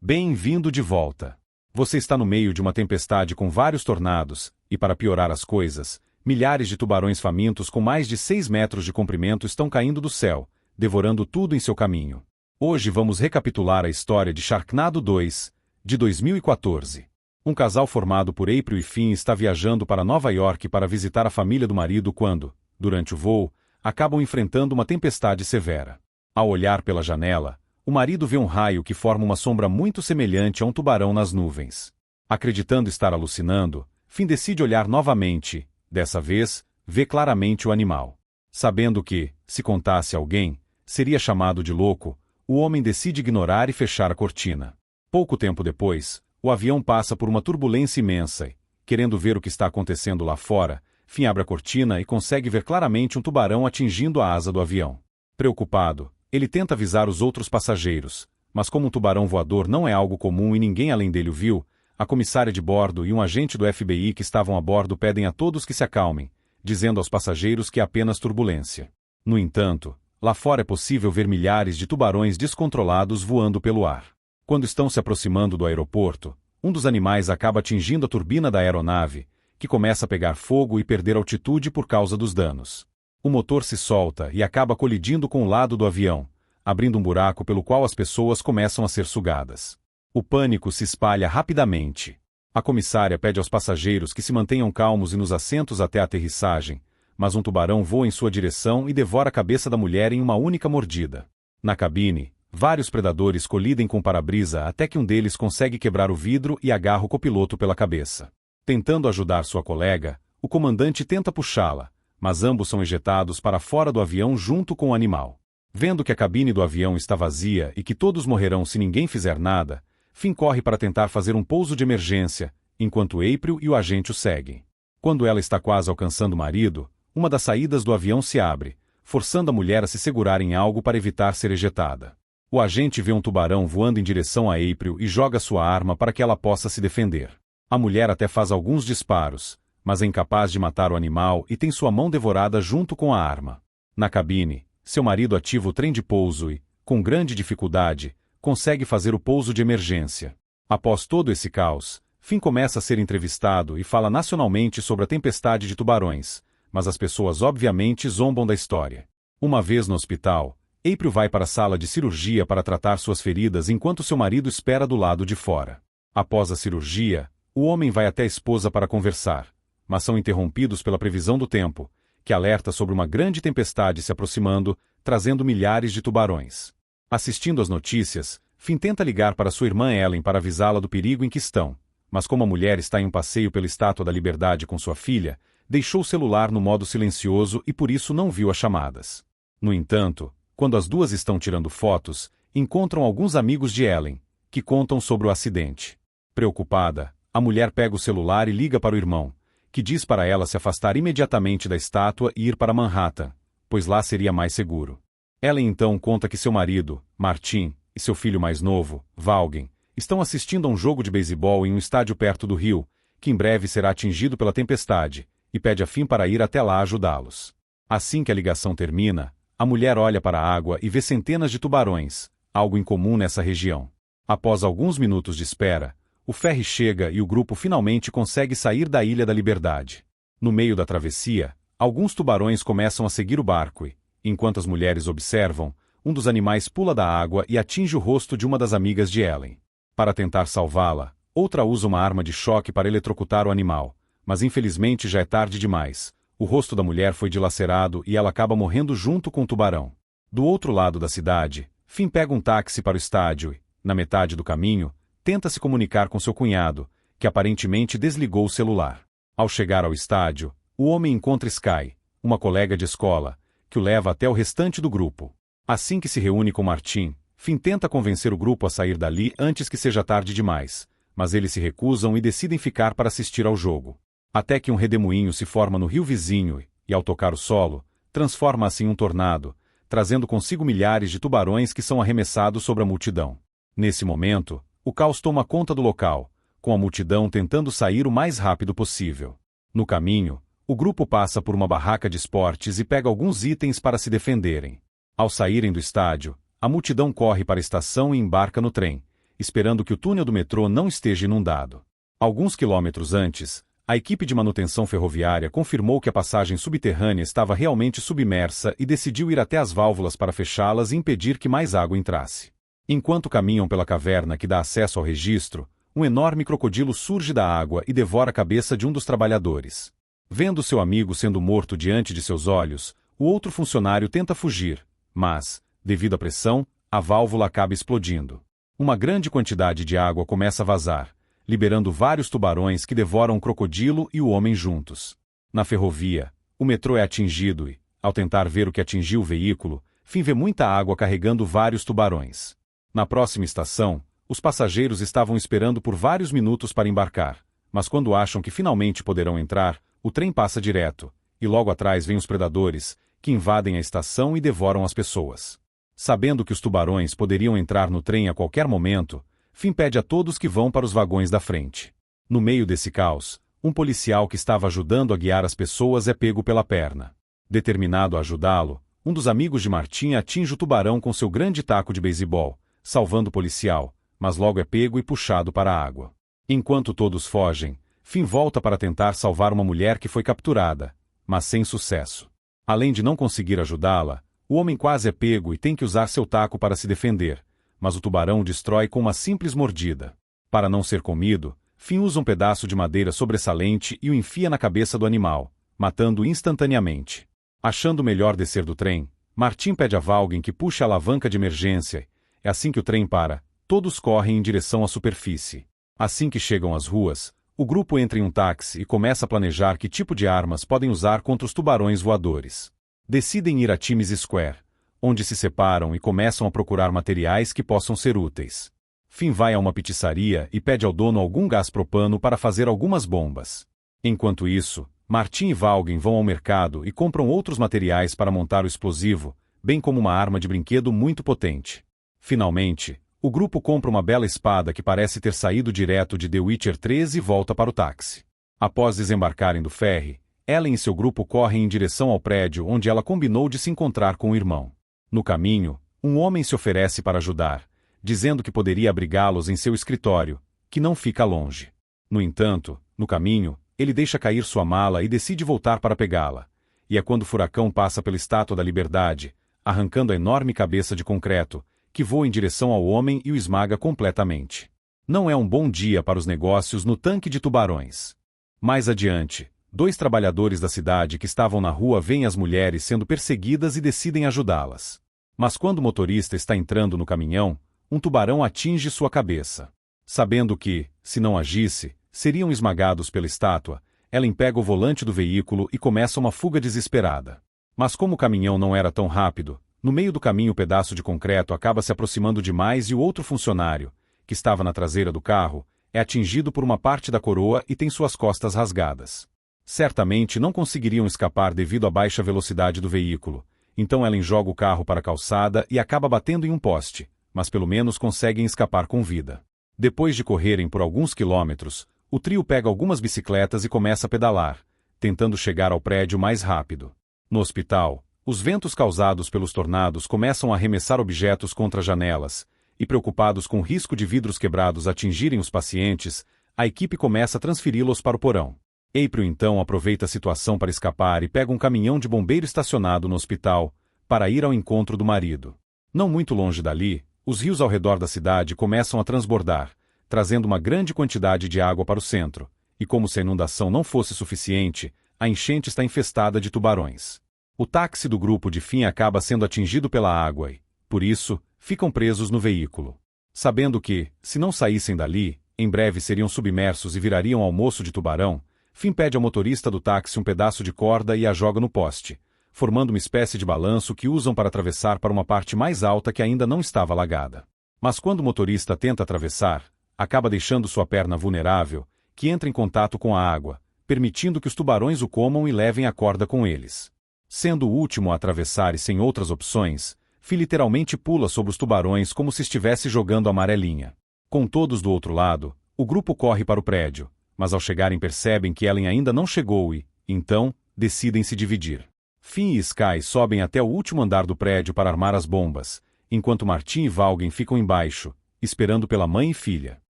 Bem-vindo de volta. Você está no meio de uma tempestade com vários tornados, e para piorar as coisas, milhares de tubarões famintos com mais de 6 metros de comprimento estão caindo do céu, devorando tudo em seu caminho. Hoje vamos recapitular a história de Sharknado 2, de 2014. Um casal formado por April e Finn está viajando para Nova York para visitar a família do marido quando, durante o voo, acabam enfrentando uma tempestade severa. Ao olhar pela janela, o marido vê um raio que forma uma sombra muito semelhante a um tubarão nas nuvens. Acreditando estar alucinando, Finn decide olhar novamente. Dessa vez, vê claramente o animal. Sabendo que, se contasse a alguém, seria chamado de louco, o homem decide ignorar e fechar a cortina. Pouco tempo depois, o avião passa por uma turbulência imensa e, querendo ver o que está acontecendo lá fora, Finn abre a cortina e consegue ver claramente um tubarão atingindo a asa do avião. Preocupado, ele tenta avisar os outros passageiros, mas como um tubarão voador não é algo comum e ninguém além dele o viu, a comissária de bordo e um agente do FBI que estavam a bordo pedem a todos que se acalmem, dizendo aos passageiros que é apenas turbulência. No entanto, lá fora é possível ver milhares de tubarões descontrolados voando pelo ar. Quando estão se aproximando do aeroporto, um dos animais acaba atingindo a turbina da aeronave, que começa a pegar fogo e perder altitude por causa dos danos. O motor se solta e acaba colidindo com o lado do avião, abrindo um buraco pelo qual as pessoas começam a ser sugadas. O pânico se espalha rapidamente. A comissária pede aos passageiros que se mantenham calmos e nos assentos até a aterrissagem, mas um tubarão voa em sua direção e devora a cabeça da mulher em uma única mordida. Na cabine, vários predadores colidem com o para-brisa até que um deles consegue quebrar o vidro e agarra o copiloto pela cabeça. Tentando ajudar sua colega, o comandante tenta puxá-la, mas ambos são ejetados para fora do avião junto com o animal. Vendo que a cabine do avião está vazia e que todos morrerão se ninguém fizer nada, Finn corre para tentar fazer um pouso de emergência, enquanto April e o agente o seguem. Quando ela está quase alcançando o marido, uma das saídas do avião se abre, forçando a mulher a se segurar em algo para evitar ser ejetada. O agente vê um tubarão voando em direção a April e joga sua arma para que ela possa se defender. A mulher até faz alguns disparos, mas é incapaz de matar o animal e tem sua mão devorada junto com a arma. Na cabine, seu marido ativa o trem de pouso e, com grande dificuldade, consegue fazer o pouso de emergência. Após todo esse caos, Finn começa a ser entrevistado e fala nacionalmente sobre a tempestade de tubarões, mas as pessoas obviamente zombam da história. Uma vez no hospital, April vai para a sala de cirurgia para tratar suas feridas enquanto seu marido espera do lado de fora. Após a cirurgia, o homem vai até a esposa para conversar, mas são interrompidos pela previsão do tempo, que alerta sobre uma grande tempestade se aproximando, trazendo milhares de tubarões. Assistindo às notícias, Finn tenta ligar para sua irmã Ellen para avisá-la do perigo em que estão, mas como a mulher está em um passeio pela Estátua da Liberdade com sua filha, deixou o celular no modo silencioso e por isso não viu as chamadas. No entanto, quando as duas estão tirando fotos, encontram alguns amigos de Ellen, que contam sobre o acidente. Preocupada, a mulher pega o celular e liga para o irmão, que diz para ela se afastar imediatamente da estátua e ir para Manhattan, pois lá seria mais seguro. Ellen então conta que seu marido, Martin, e seu filho mais novo, Valgen, estão assistindo a um jogo de beisebol em um estádio perto do rio, que em breve será atingido pela tempestade, e pede a Finn para ir até lá ajudá-los. Assim que a ligação termina, a mulher olha para a água e vê centenas de tubarões, algo incomum nessa região. Após alguns minutos de espera, o ferry chega e o grupo finalmente consegue sair da Ilha da Liberdade. No meio da travessia, alguns tubarões começam a seguir o barco e, enquanto as mulheres observam, um dos animais pula da água e atinge o rosto de uma das amigas de Ellen. Para tentar salvá-la, outra usa uma arma de choque para eletrocutar o animal, mas infelizmente já é tarde demais. O rosto da mulher foi dilacerado e ela acaba morrendo junto com o tubarão. Do outro lado da cidade, Finn pega um táxi para o estádio e, na metade do caminho, tenta se comunicar com seu cunhado, que aparentemente desligou o celular. Ao chegar ao estádio, o homem encontra Sky, uma colega de escola, que o leva até o restante do grupo. Assim que se reúne com Martin, Finn tenta convencer o grupo a sair dali antes que seja tarde demais, mas eles se recusam e decidem ficar para assistir ao jogo. Até que um redemoinho se forma no rio vizinho e, ao tocar o solo, transforma-se em um tornado, trazendo consigo milhares de tubarões que são arremessados sobre a multidão. Nesse momento, o caos toma conta do local, com a multidão tentando sair o mais rápido possível. No caminho, o grupo passa por uma barraca de esportes e pega alguns itens para se defenderem. Ao saírem do estádio, a multidão corre para a estação e embarca no trem, esperando que o túnel do metrô não esteja inundado. Alguns quilômetros antes, a equipe de manutenção ferroviária confirmou que a passagem subterrânea estava realmente submersa e decidiu ir até as válvulas para fechá-las e impedir que mais água entrasse. Enquanto caminham pela caverna que dá acesso ao registro, um enorme crocodilo surge da água e devora a cabeça de um dos trabalhadores. Vendo seu amigo sendo morto diante de seus olhos, o outro funcionário tenta fugir, mas, devido à pressão, a válvula acaba explodindo. Uma grande quantidade de água começa a vazar, liberando vários tubarões que devoram o crocodilo e o homem juntos. Na ferrovia, o metrô é atingido e, ao tentar ver o que atingiu o veículo, Finn vê muita água carregando vários tubarões. Na próxima estação, os passageiros estavam esperando por vários minutos para embarcar, mas quando acham que finalmente poderão entrar, o trem passa direto, e logo atrás vêm os predadores, que invadem a estação e devoram as pessoas. Sabendo que os tubarões poderiam entrar no trem a qualquer momento, Finn pede a todos que vão para os vagões da frente. No meio desse caos, um policial que estava ajudando a guiar as pessoas é pego pela perna. Determinado a ajudá-lo, um dos amigos de Martin atinge o tubarão com seu grande taco de beisebol, salvando o policial, mas logo é pego e puxado para a água. Enquanto todos fogem, Finn volta para tentar salvar uma mulher que foi capturada, mas sem sucesso. Além de não conseguir ajudá-la, o homem quase é pego e tem que usar seu taco para se defender, mas o tubarão o destrói com uma simples mordida. Para não ser comido, Finn usa um pedaço de madeira sobressalente e o enfia na cabeça do animal, matando-o instantaneamente. Achando melhor descer do trem, Martin pede a Valgren que puxe a alavanca de emergência. É assim que o trem para, todos correm em direção à superfície. Assim que chegam às ruas, o grupo entra em um táxi e começa a planejar que tipo de armas podem usar contra os tubarões voadores. Decidem ir a Times Square, onde se separam e começam a procurar materiais que possam ser úteis. Finn vai a uma pizzaria e pede ao dono algum gás propano para fazer algumas bombas. Enquanto isso, Martin e Valgren vão ao mercado e compram outros materiais para montar o explosivo, bem como uma arma de brinquedo muito potente. Finalmente, o grupo compra uma bela espada que parece ter saído direto de The Witcher 3 e volta para o táxi. Após desembarcarem do ferry, Ellen e seu grupo correm em direção ao prédio onde ela combinou de se encontrar com o irmão. No caminho, um homem se oferece para ajudar, dizendo que poderia abrigá-los em seu escritório, que não fica longe. No entanto, no caminho, ele deixa cair sua mala e decide voltar para pegá-la. E é quando o furacão passa pela Estátua da Liberdade, arrancando a enorme cabeça de concreto, que voa em direção ao homem e o esmaga completamente. Não é um bom dia para os negócios no tanque de tubarões. Mais adiante, 2 trabalhadores da cidade que estavam na rua veem as mulheres sendo perseguidas e decidem ajudá-las. Mas quando o motorista está entrando no caminhão, um tubarão atinge sua cabeça. Sabendo que, se não agisse, seriam esmagados pela estátua, Ellen pega o volante do veículo e começa uma fuga desesperada. Mas como o caminhão não era tão rápido, no meio do caminho o pedaço de concreto acaba se aproximando demais e o outro funcionário, que estava na traseira do carro, é atingido por uma parte da coroa e tem suas costas rasgadas. Certamente não conseguiriam escapar devido à baixa velocidade do veículo, então Ellen joga o carro para a calçada e acaba batendo em um poste, mas pelo menos conseguem escapar com vida. Depois de correrem por alguns quilômetros, o trio pega algumas bicicletas e começa a pedalar, tentando chegar ao prédio mais rápido. No hospital, os ventos causados pelos tornados começam a arremessar objetos contra janelas, e preocupados com o risco de vidros quebrados atingirem os pacientes, a equipe começa a transferi-los para o porão. April então aproveita a situação para escapar e pega um caminhão de bombeiro estacionado no hospital, para ir ao encontro do marido. Não muito longe dali, os rios ao redor da cidade começam a transbordar, trazendo uma grande quantidade de água para o centro, e como se a inundação não fosse suficiente, a enchente está infestada de tubarões. O táxi do grupo de Finn acaba sendo atingido pela água e, por isso, ficam presos no veículo. Sabendo que, se não saíssem dali, em breve seriam submersos e virariam almoço de tubarão, Finn pede ao motorista do táxi um pedaço de corda e a joga no poste, formando uma espécie de balanço que usam para atravessar para uma parte mais alta que ainda não estava alagada. Mas quando o motorista tenta atravessar, acaba deixando sua perna vulnerável, que entra em contato com a água, permitindo que os tubarões o comam e levem a corda com eles. Sendo o último a atravessar e sem outras opções, Finn literalmente pula sobre os tubarões como se estivesse jogando amarelinha. Com todos do outro lado, o grupo corre para o prédio, mas ao chegarem percebem que Ellen ainda não chegou e, então, decidem se dividir. Finn e Sky sobem até o último andar do prédio para armar as bombas, enquanto Martin e Valgren ficam embaixo, esperando pela mãe e filha.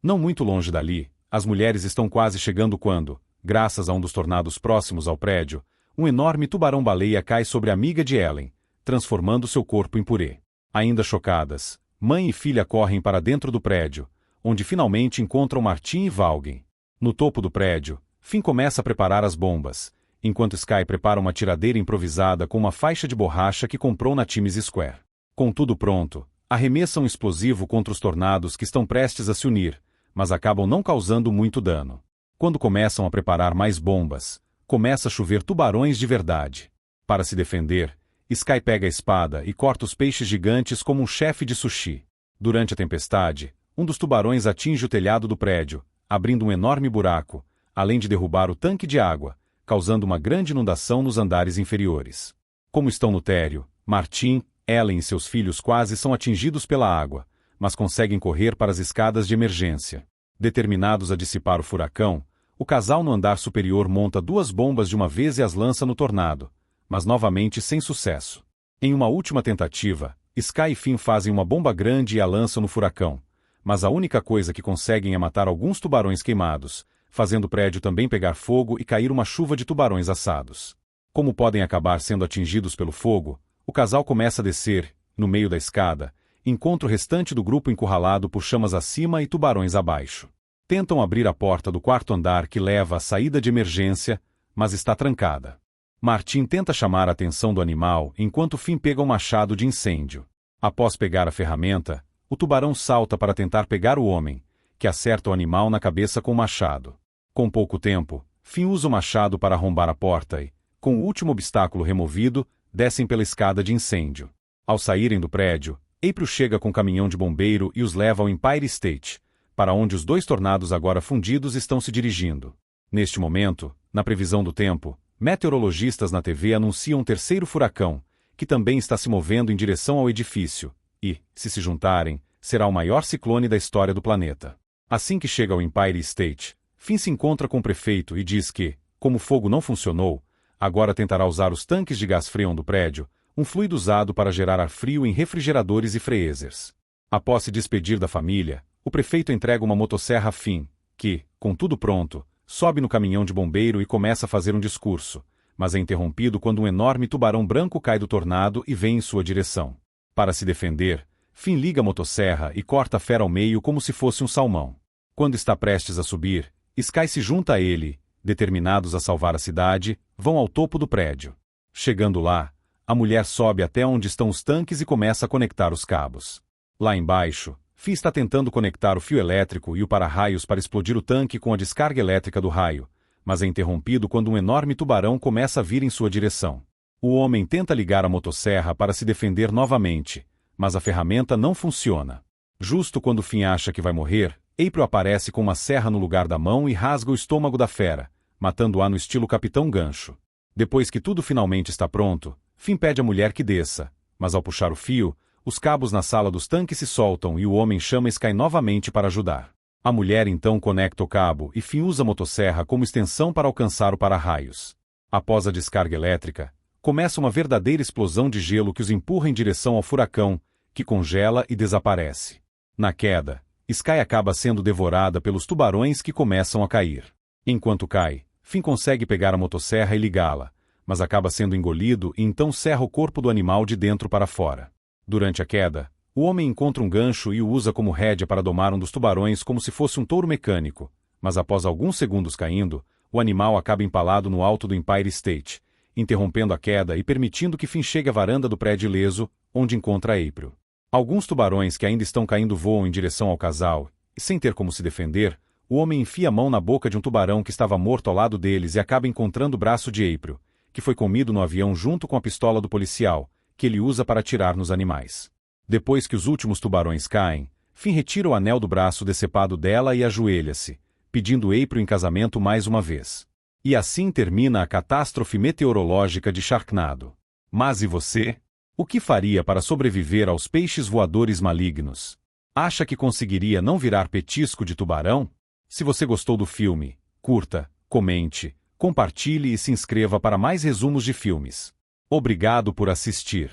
Não muito longe dali, as mulheres estão quase chegando quando, graças a um dos tornados próximos ao prédio, um enorme tubarão-baleia cai sobre a amiga de Ellen, transformando seu corpo em purê. Ainda chocadas, mãe e filha correm para dentro do prédio, onde finalmente encontram Martin e Valgen. No topo do prédio, Finn começa a preparar as bombas, enquanto Sky prepara uma tiradeira improvisada com uma faixa de borracha que comprou na Times Square. Com tudo pronto, arremessam um explosivo contra os tornados que estão prestes a se unir, mas acabam não causando muito dano. Quando começam a preparar mais bombas, começa a chover tubarões de verdade. Para se defender, Sky pega a espada e corta os peixes gigantes como um chefe de sushi. Durante a tempestade, um dos tubarões atinge o telhado do prédio, abrindo um enorme buraco, além de derrubar o tanque de água, causando uma grande inundação nos andares inferiores. Como estão no térreo, Martin, Ellen e seus filhos quase são atingidos pela água, mas conseguem correr para as escadas de emergência. Determinados a dissipar o furacão, o casal no andar superior monta 2 bombas de uma vez e as lança no tornado, mas novamente sem sucesso. Em uma última tentativa, Sky e Finn fazem uma bomba grande e a lançam no furacão, mas a única coisa que conseguem é matar alguns tubarões queimados, fazendo o prédio também pegar fogo e cair uma chuva de tubarões assados. Como podem acabar sendo atingidos pelo fogo, o casal começa a descer, no meio da escada, encontra o restante do grupo encurralado por chamas acima e tubarões abaixo. Tentam abrir a porta do 4º andar que leva à saída de emergência, mas está trancada. Martin tenta chamar a atenção do animal enquanto Finn pega um machado de incêndio. Após pegar a ferramenta, o tubarão salta para tentar pegar o homem, que acerta o animal na cabeça com o machado. Com pouco tempo, Finn usa o machado para arrombar a porta e, com o último obstáculo removido, descem pela escada de incêndio. Ao saírem do prédio, April chega com um caminhão de bombeiro e os leva ao Empire State, para onde os 2 tornados agora fundidos estão se dirigindo. Neste momento, na previsão do tempo, meteorologistas na TV anunciam um 3º furacão, que também está se movendo em direção ao edifício, e, se juntarem, será o maior ciclone da história do planeta. Assim que chega ao Empire State, Finn se encontra com o prefeito e diz que, como o fogo não funcionou, agora tentará usar os tanques de gás freon do prédio, um fluido usado para gerar ar frio em refrigeradores e freezers. Após se despedir da família, o prefeito entrega uma motosserra a Finn, que, com tudo pronto, sobe no caminhão de bombeiro e começa a fazer um discurso, mas é interrompido quando um enorme tubarão branco cai do tornado e vem em sua direção. Para se defender, Finn liga a motosserra e corta a fera ao meio como se fosse um salmão. Quando está prestes a subir, Sky se junta a ele, determinados a salvar a cidade, vão ao topo do prédio. Chegando lá, a mulher sobe até onde estão os tanques e começa a conectar os cabos. Lá embaixo, Finn está tentando conectar o fio elétrico e o para-raios para explodir o tanque com a descarga elétrica do raio, mas é interrompido quando um enorme tubarão começa a vir em sua direção. O homem tenta ligar a motosserra para se defender novamente, mas a ferramenta não funciona. Justo quando Finn acha que vai morrer, April aparece com uma serra no lugar da mão e rasga o estômago da fera, matando-a no estilo Capitão Gancho. Depois que tudo finalmente está pronto, Finn pede à mulher que desça, mas ao puxar o fio, os cabos na sala dos tanques se soltam e o homem chama Sky novamente para ajudar. A mulher então conecta o cabo e Finn usa a motosserra como extensão para alcançar o para-raios. Após a descarga elétrica, começa uma verdadeira explosão de gelo que os empurra em direção ao furacão, que congela e desaparece. Na queda, Sky acaba sendo devorada pelos tubarões que começam a cair. Enquanto cai, Finn consegue pegar a motosserra e ligá-la, mas acaba sendo engolido e então serra o corpo do animal de dentro para fora. Durante a queda, o homem encontra um gancho e o usa como rédea para domar um dos tubarões como se fosse um touro mecânico, mas após alguns segundos caindo, o animal acaba empalado no alto do Empire State, interrompendo a queda e permitindo que Finn chegue à varanda do prédio ileso, onde encontra April. Alguns tubarões que ainda estão caindo voam em direção ao casal, e sem ter como se defender, o homem enfia a mão na boca de um tubarão que estava morto ao lado deles e acaba encontrando o braço de April, que foi comido no avião junto com a pistola do policial, que ele usa para atirar nos animais. Depois que os últimos tubarões caem, Finn retira o anel do braço decepado dela e ajoelha-se, pedindo April em casamento mais uma vez. E assim termina a catástrofe meteorológica de Sharknado. Mas e você? O que faria para sobreviver aos peixes voadores malignos? Acha que conseguiria não virar petisco de tubarão? Se você gostou do filme, curta, comente, compartilhe e se inscreva para mais resumos de filmes. Obrigado por assistir.